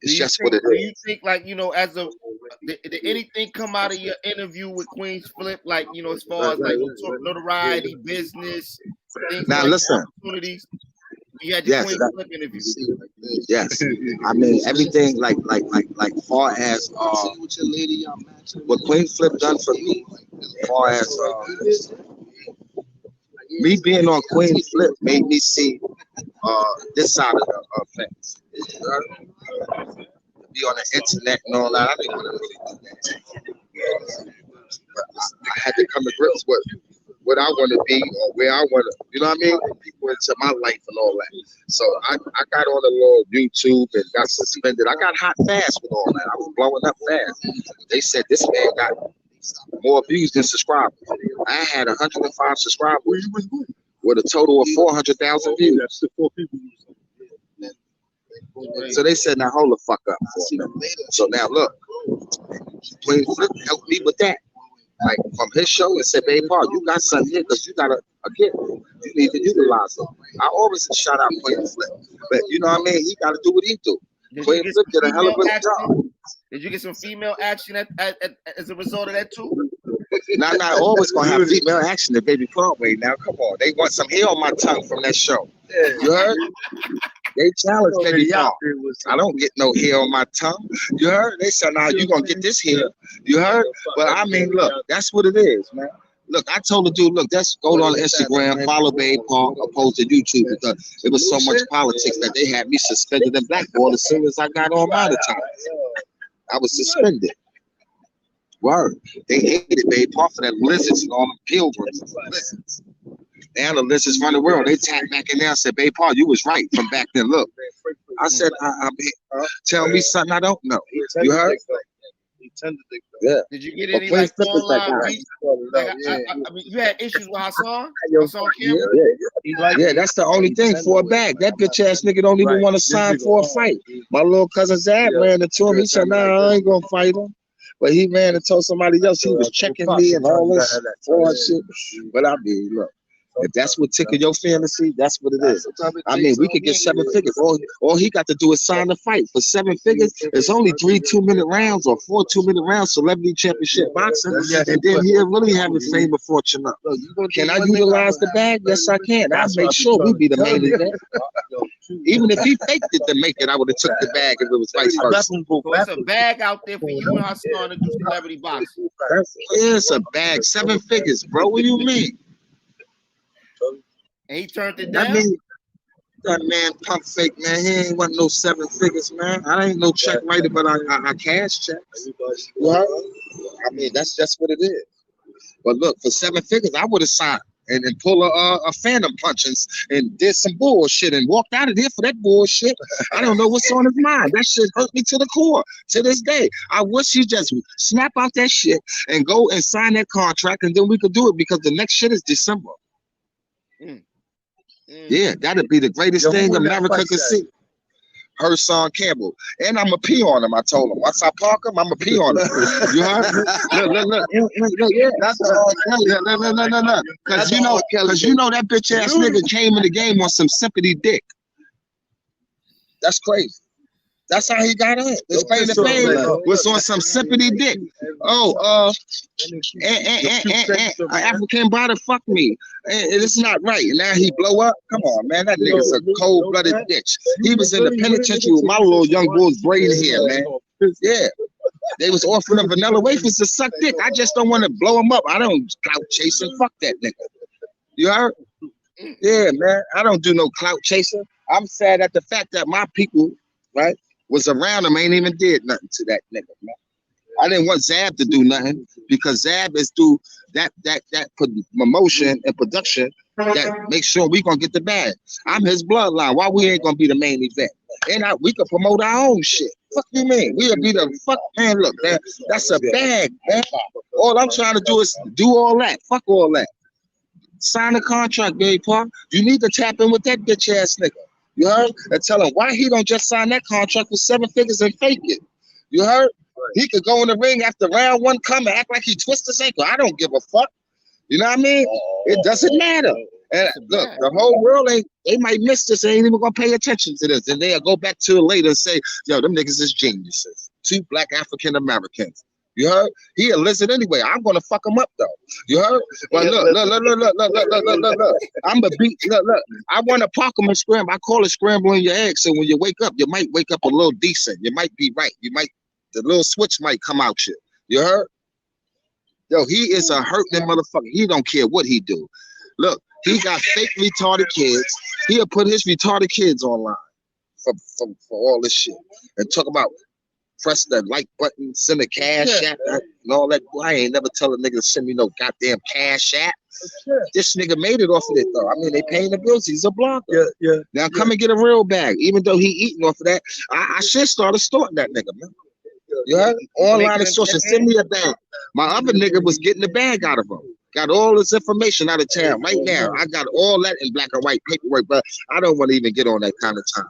It's just what it is. Do you think, like, you know, did anything come out of your interview with QueenzFlip, like, you know, as far as like notoriety, business, things now, like listen. Opportunities? You had your QueenzFlip interview. Yes, I mean everything like far as what QueenzFlip done for me, far as me being on QueenzFlip made me see this side of the fence. Be on the internet and all that. I didn't want to really do that. But I had to come to grips with what I want to be or where I want to, you know what I mean? People into my life and all that. So I got on a little YouTube and got suspended. I got hot fast with all that. I was blowing up fast. They said this man got more views than subscribers. I had 105 subscribers with a total of 400,000 views. So they said, now hold the fuck up for a minute. So now look, QueenzFlip helped me with that. Like from his show and said, babe, Paul, you got something here because you got a kid. You need to utilize it. I always shout out QueenzFlip. But you know what I mean? He got to do what he do. QueenzFlip did a hell of a job. Did you get some female action as a result of that too? Now, not always gonna have female action at Baby Broadway. Now, come on, they want some hair on my tongue from that show. You heard? They challenged Baby Broadway. I don't get no hair on my tongue. You heard? They said, "Now you gonna get this hair." You heard? But I mean, look, that's what it is, man. Look, I told the dude, look, let's go on Instagram, follow Babe Paul, opposed to YouTube, because it was so much politics that they had me suspended and blackballed as soon as I got on monetized. I was suspended. Word. They hated Bay Park for that lizards and all the pilgrims. Lizards. Now the lizards run the world. They tapped back in there and said, Bay Park, you was right from back then. Look. I said, tell me something I don't know. You heard? Yeah. Did you get any like online beats? Like, I mean, you had issues with Hasan? Hasan Campbell? Yeah, that's the only thing for a bag. That bitch ass nigga don't even want to sign for a fight. My little cousin Zab ran into him. He said, nah, I ain't gonna fight him. But he ran and told somebody else he was checking me and all this shit. But I mean, look. If that's what tickle your fantasy, that's what it is. I mean, we could get 7 figures. All he got to do is sign the fight. For 7 figures, it's only 3 2-minute rounds or 4 2-minute rounds, celebrity championship boxing. And then he'll really have a fame of fortune up. Can I utilize the bag? Yes, I can. I'll make sure we be the main event. Even if he faked it to make it, I would have took the bag if it was vice versa. So it's a bag out there for you and Hasan to do celebrity boxing. It's a bag. 7 figures, bro. What do you mean? And he turned it down? That man pump fake, man. He ain't want no 7 figures, man. I ain't no check writer, but I cash checks. Well, I mean, that's just what it is. But look, for 7 figures, I would have signed and pull a phantom punch and did some bullshit and walked out of there for that bullshit. I don't know what's on his mind. That shit hurt me to the core to this day. I wish he just snap out that shit and go and sign that contract, and then we could do it because the next shit is December. Yeah, that'd be the greatest thing America could see. Hasan Campbell. And I'm a pee on him, I told him. Once I park him, I'm a pee on him. You heard me? Look, yeah. That's all. No. Because you know that bitch ass nigga came in the game on some sympathy dick. That's crazy. That's how he got in. This claim to fame was on some sympathy dick. An African brother fucked me. And it's not right. And now he blow up. Come on, man. That nigga's a cold-blooded bitch. He was in the penitentiary with my little young boy's braid hair, man. Yeah. They was offering him vanilla wafers to suck dick. I just don't want to blow him up. I don't clout chasing. Fuck that nigga. You heard? Yeah, man. I don't do no clout chasing. I'm sad at the fact that my people, right, was around him, ain't even did nothing to that nigga, man. I didn't want Zab to do nothing because Zab is through that promotion and production that makes sure we gonna get the bag. I'm his bloodline. Why we ain't gonna be the main event? And we could promote our own shit. Fuck you mean? We'll be the fuck, man. Look, man, that's a bag, man. All I'm trying to do is do all that. Fuck all that. Sign a contract, baby Park. You need to tap in with that bitch ass nigga. You heard? And tell him why he don't just sign that contract for 7 figures and fake it. You heard? He could go in the ring after round 1 come and act like he twists his ankle. I don't give a fuck. You know what I mean? It doesn't matter. And look, the whole world they might miss this, ain't even gonna pay attention to this. And they'll go back to it later and say, yo, them niggas is geniuses. 2 black African Americans. You heard? He a lizard anyway. I'm gonna fuck him up though. You heard? But look. I'm a beat. Look. I want to park him and scramble. I call it scrambling your eggs. So when you wake up, you might wake up a little decent. You might be right. The little switch might come out you. You heard? Yo, he is a hurting motherfucker. He don't care what he do. Look, he got fake retarded kids. He'll put his retarded kids online for all this shit and talk about. Press the like button, send a cash app, and all that. Boy, I ain't never tell a nigga to send me no goddamn cash app. This nigga made it off of it though. I mean, they paying the bills. He's a blogger. Yeah. Now come and get a real bag. Even though he eating off of that, I should start extorting that nigga, man. You heard? Online extortion. Send me a bag. My other nigga was getting the bag out of him. Got all this information out of town right now. I got all that in black and white paperwork, but I don't want to even get on that kind of time.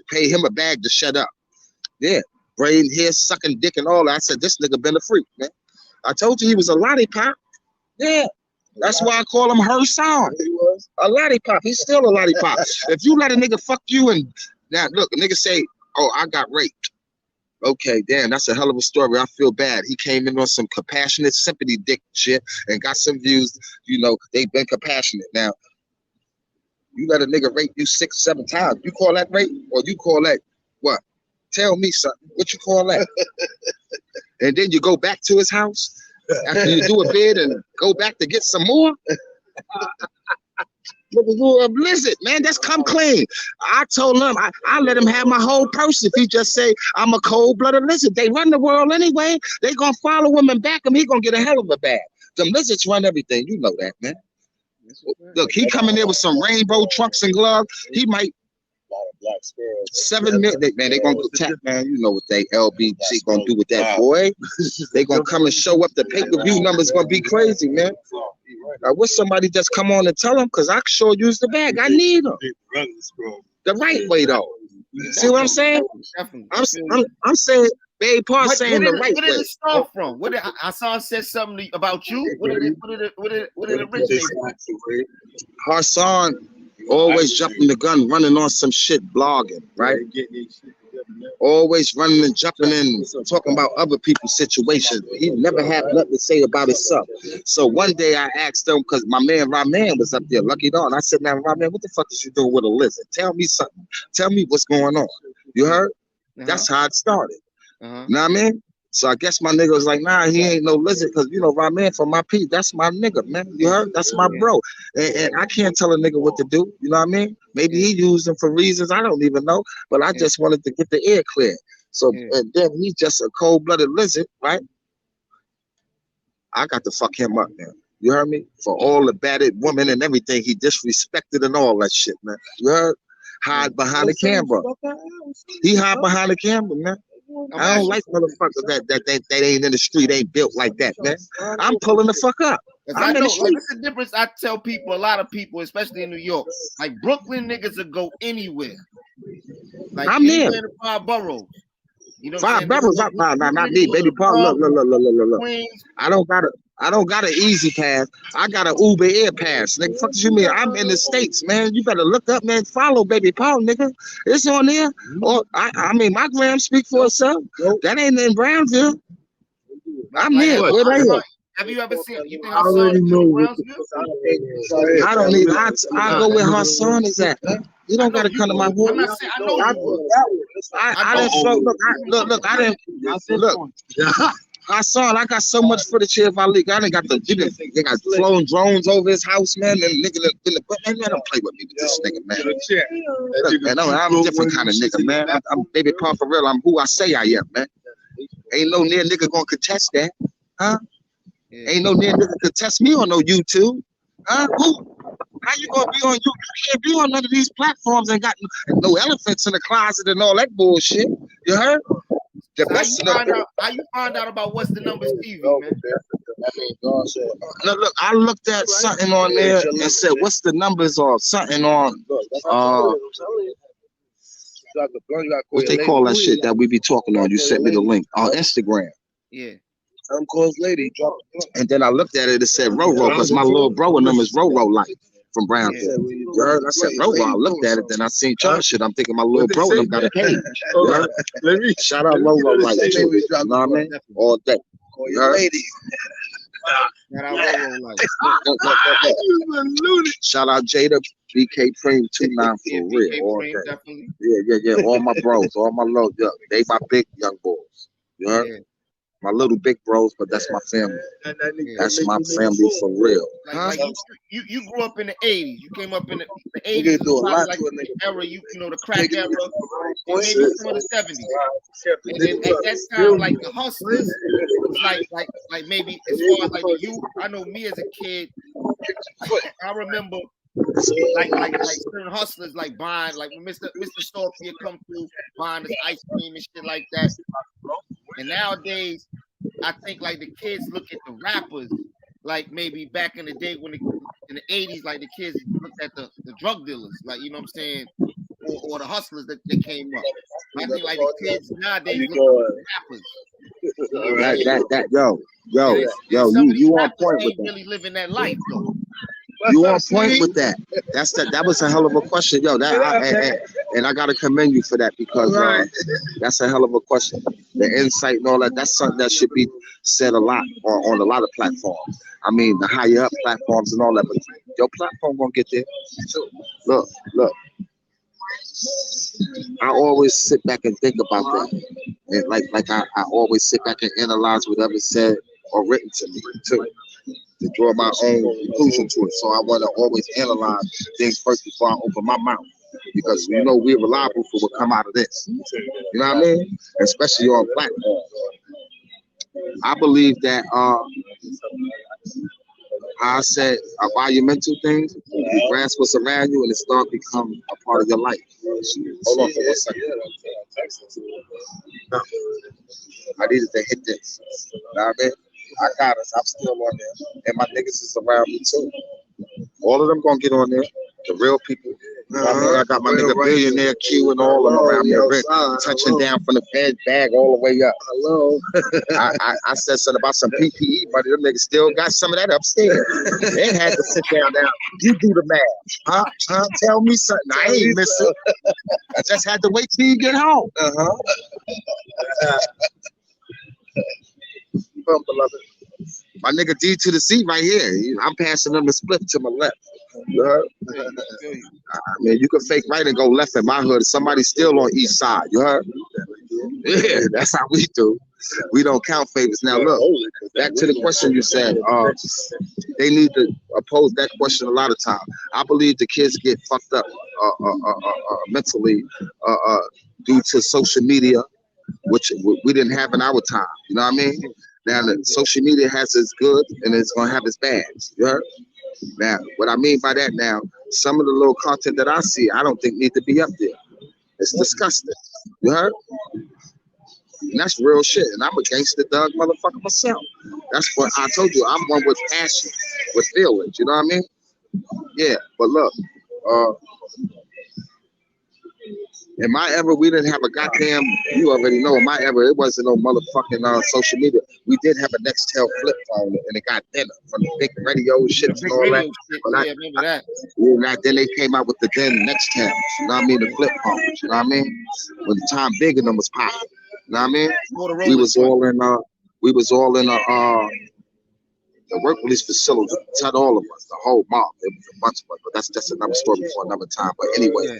Pay him a bag to shut up. Yeah. Braiding hair, sucking dick and all that. I said, this nigga been a freak, man. I told you he was a lollipop. Yeah. That's why I call him Hasan. He was a lollipop. He's still a lollipop. If you let a nigga fuck you and now look, a nigga say, oh, I got raped. Okay, damn, that's a hell of a story. I feel bad. He came in on some compassionate sympathy dick shit and got some views. You know, they've been compassionate. Now, you let a nigga rape you 6, 7 times. You call that rape or you call that what? Tell me something. What you call that? And then you go back to his house after you do a bid and go back to get some more? Listen, man, that's come clean. I told him I let him have my whole purse if he just say I'm a cold-blooded lizard. They run the world anyway. They gonna follow him and back him. He gonna get a hell of a bag. The lizards run everything. You know that, man. Look, he coming there with some rainbow trunks and gloves. He might. 7 minutes, man. They gonna tap, man. You know what they LBG gonna do with that boy? They gonna come and show up. The pay-per-view numbers gonna be crazy, man. I wish somebody just come on and tell them, cause I sure use the bag. I need them the right way though. See what I'm saying? I'm saying, Babe Paul saying the right way. Where did it start from? What did Hasan said something about you? What did it originate from? Hasan always jumping the gun, running on some shit, blogging, right? Always running and jumping in, talking about other people's situations. He never had nothing to say about himself. So one day I asked him, because my man Rahman was up there, Lucky Dawn. I said, now, Rahman, what the fuck is you doing with a lizard? Tell me something. Tell me what's going on. You heard? That's how it started. You know what I mean? So I guess my nigga was like, nah, he ain't no lizard, because, you know, Rahman from my piece, that's my nigga, man. You heard? That's my bro. And I can't tell a nigga what to do. You know what I mean? Maybe he used them for reasons I don't even know, but I just wanted to get the air clear. So and then he's just a cold-blooded lizard, right? I got to fuck him up, man. You heard me? For all the battered women and everything he disrespected and all that shit, man. You heard? Hide behind the camera. He hide behind the camera, man. I don't like motherfuckers that ain't in the street, ain't built like that, man. I'm pulling the fuck up. I know, like, it's the difference. I tell people, a lot of people, especially in New York, like Brooklyn niggas will go anywhere. Like I'm there. In the 5 boroughs. You know, 5 boroughs, not me, baby. Paul, look. I don't got an easy pass. I got an Uber Air pass. Nigga, fuck you mean? I'm in the States, man. You better look up, man. Follow Baby Paul, nigga. It's on there. Or I mean, my gram speak for itself. That ain't in Brownsville. I'm there. Where they at? Have you ever seen? You think Hasan in Brownsville? I don't even. I go where Hasan is at. You don't gotta come to my hood. I'm not saying I know you. I didn't float. Look. I didn't look. Hasan, I got so much footage here if I leak. I didn't got they got flown drones over his house, man. And nigga, man, don't play with me with this nigga, man. Look, man, I'm a different kind of nigga, man. I'm Baby Paul for real. I'm who I say I am, man. Ain't no near nigga gonna contest that, huh? Ain't no near nigga contest me on no YouTube, huh? Who? How you gonna be on you? You can't be on none of these platforms and got no elephants in the closet and all that bullshit. You heard? How you find out about What's the Numbers TV, man? Look, I looked at something on there and said, "What's the numbers?" or something on what they call that shit that we be talking on. You sent me the link on Instagram. Yeah. Lady. And then I looked at it and said Roro, because my little bro and them is Roro Life from Brownsville. You heard? I said Roro. I looked at it, then I seen y'all shit. I'm thinking my little bro and them got a page. Shout out Roro Life too. You know what I mean? All day. You heard? Shout out Jada, BK Preem 29 for real. All day. Yeah. All my bros, all my little, they my big young boys. You heard? My little big bros, but that's my family. That's my family for real. Like you grew up in the 80s. You came up in the 80s. Like the era, you know, the crack era, maybe some of the 70s. And then at that time, like the hustlers was like maybe as far as like the youth. I know me as a kid, I remember like certain hustlers like buying, like when Mr. Storpia come through buying this ice cream and shit like that. And nowadays, I think like the kids look at the rappers like maybe back in the day when in the 80s, like the kids looked at the drug dealers, like, you know what I'm saying, or the hustlers that came up. I think like the kids nowadays look at the rappers. You on point with that. Really living that life though. You on point with that. That was a hell of a question, yo. And I gotta commend you for that, because that's a hell of a question. The insight and all that, that's something that should be said a lot on a lot of platforms. I mean, the higher up platforms and all that, but your platform gonna get there. Look. I always sit back and think about that. And like I always sit back and analyze whatever's said or written to me too. to draw my own conclusion to it. So I want to always analyze things first before I open my mouth. Because you know we're reliable for what come out of this. You know what I mean? Especially on platform. I believe that I said environmental things, you grasp what's around you and it start become a part of your life. Hold on for 1 second. I needed to hit this. You know what I mean? I got us. I'm still on there. And my niggas is around me too. All of them gonna get on there. The real people. You know what I mean? I got my nigga Billionaire Q and all of them around me. Touching down from the Fed bag all the way up. Hello. I said something about some PPE, but them niggas still got some of that upstairs. They had to sit down now. You do the math. Huh? Tell me something. I ain't missing. I just had to wait till you get home. Beloved. My nigga D to the C right here. I'm passing them the split to my left. You heard? I mean, you can fake right and go left in my hood. Somebody's still on east side. You heard? Yeah, that's how we do. We don't count favors. Now look, back to the question you said. They need to oppose that question a lot of times. I believe the kids get fucked up mentally due to social media, which we didn't have in our time. You know what I mean? Now, the social media has its good and it's gonna have its bads. You heard? Now, what I mean by that now, some of the little content that I see, I don't think need to be up there. It's disgusting. You heard? And that's real shit. And I'm a gangster thug motherfucker myself. That's what I told you. I'm one with passion, with feelings. You know what I mean? Yeah, but look, in my era, we didn't have a goddamn, you already know, in my era, it wasn't no motherfucking social media. We did have a Nextel flip phone, and it got thinner from the big radio shit and all that. Remember that. Then they came out with the then Nextel, you know what I mean, the flip phones, you know what I mean? When the time Big and them was popping, you know what I mean? We was all in the work release facility, not all of us, the whole mob. It was a bunch of us, but that's just another story for another time. But anyway,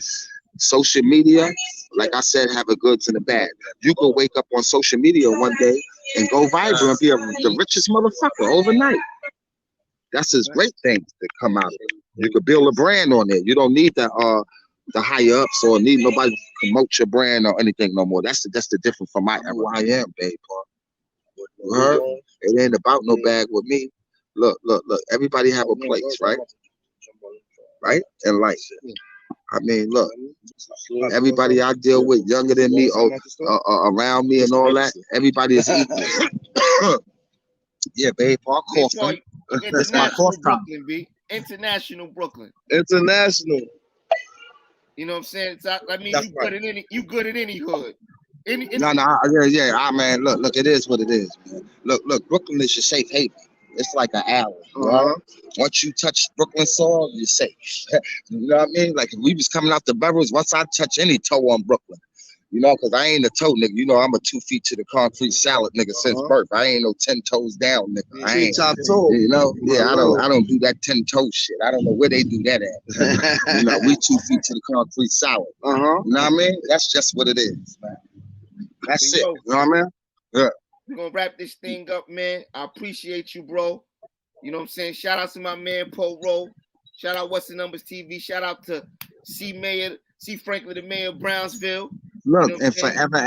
social media, like I said, have the goods and the bad. You can wake up on social media one day and go viral and be the richest motherfucker overnight. That's a great thing to come out of it. You could build a brand on there. You don't need the higher ups or need nobody to promote your brand or anything no more. That's the difference from my era. I am, babe. You heard? It ain't about no bag with me. Look. Everybody have a place, right? Right? In life. I mean, look. Everybody I deal with, younger than me, around me and all that, everybody is equal. Yeah, babe. Park Coffin. That's my cough time. International Brooklyn. International. You know what I'm saying? I mean, you good in any hood. Yeah. Man, look, it is what it is, man. Look, Brooklyn is your safe haven. It's like an alley. Right? Once you touch Brooklyn soil, you're safe. You know what I mean? Like if we was coming out the boroughs, once I touch any toe on Brooklyn, you know, because I ain't a toe nigga. You know, I'm a 2 feet to the concrete salad nigga since birth. I ain't no 10 toes down nigga. I ain't top toe. You know, yeah, I don't do that 10 toe shit. I don't know where they do that at. You know, we 2 feet to the concrete salad. You know what I mean? That's just what it is, man. That's it. You know what I mean? Yeah. We're gonna wrap this thing up, man. I appreciate you, bro. You know what I'm saying? Shout out to my man Po Rowe. Shout out What's the Numbers TV. Shout out to C Franklin, the mayor of Brownsville. Look, you know and forever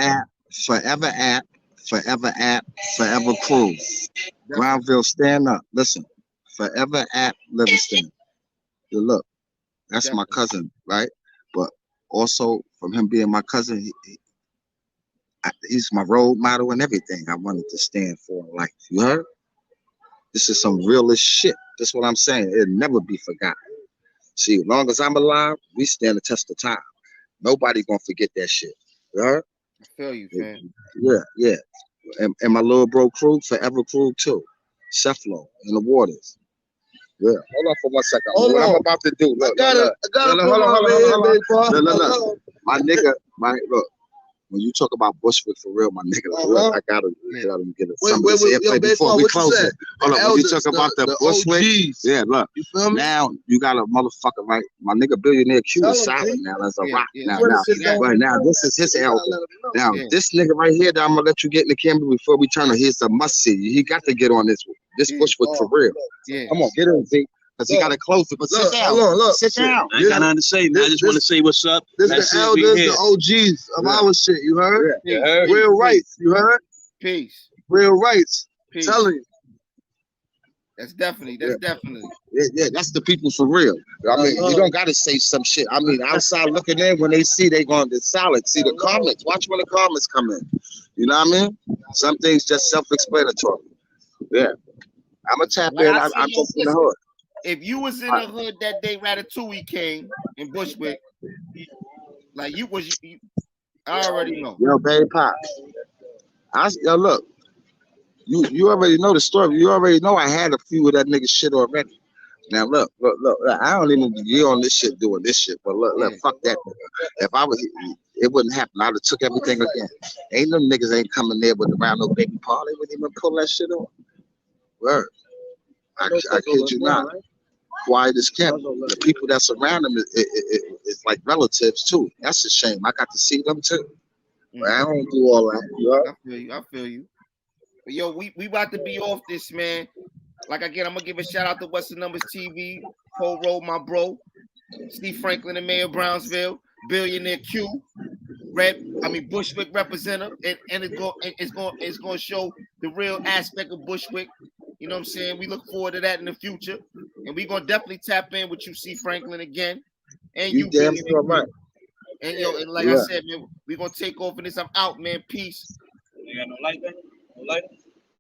crew. Brownsville, stand up. Listen, forever app Livingston. Look, that's my cousin, right? But also from him being my cousin, he's my role model and everything I wanted to stand for in life. You heard? This is some realist shit. That's what I'm saying. It'll never be forgotten. See, as long as I'm alive, we stand the test of time. Nobody gonna forget that shit. You heard? I feel you, fam. Yeah. And my little bro crew, forever crew too. Cephalo in the waters. Yeah. Hold on for 1 second. What I'm about to do. Look, hold on. My nigga, look. When you talk about Bushwick for real, my nigga, look, I gotta get it. Wait, before we close it. Hold on, when you talk about the Bushwick, yeah, look. You feel me? Now you got a motherfucker, right? My nigga Billionaire Q is solid now. That's a rock now. Now this is his album. Now this nigga right here that I'm gonna let you get in the camera before we turn on. Here's a must see. He got to get on this This Yeah. Bushwick for real. Yeah. Come on, get in, Z. Because he got to close it. But sit down. Hold on, look. Sit down. I ain't got nothing to say, man. I just want to say what's up. This That's the it, we elders, here. the OGs of our shit. You heard? Peace. Real rights. You heard? Peace. Real rights. Peace. Telling you. That's definitely. Yeah, that's the people for real. I mean, you don't got to say some shit. I mean, outside looking in, when they see, they going to solid. See the comments. Watch when the comments come in. You know what I mean? Some things just self-explanatory. Yeah. I'm going to tap Like in. I said, I'm just in the hood. If you was in the hood that day Ratatouille came in Bushwick, like you I already know. Yo, baby pop. Yo, look. You already know the story. You already know I had a few of that nigga shit already. Now look. I don't even be on this shit doing this shit. But look, fuck that nigga. If I was, it wouldn't happen. I'd have took everything again. Ain't them niggas ain't coming there with around no baby Paul. They wouldn't even pull that shit on. Word. I kid you not. Quiet as kept. The people that surround them is like relatives too. That's a shame. I got to see them too. But I don't do all that. You know? I feel you. But yo, we about to be off this, man. Like again, I'm gonna give a shout out to WhatsTheNumbers TV, Pole Road, my bro, Steve Franklin, the mayor of Brownsville, Billionaire Q, Bushwick representative, and it's gonna show the real aspect of Bushwick. You know what I'm saying? We look forward to that in the future, and we're gonna definitely tap in with you, C. Franklin, again, and you damn sure right. And like I said, man, we're gonna take over this. I'm out, man. Peace. You got no light there? No light?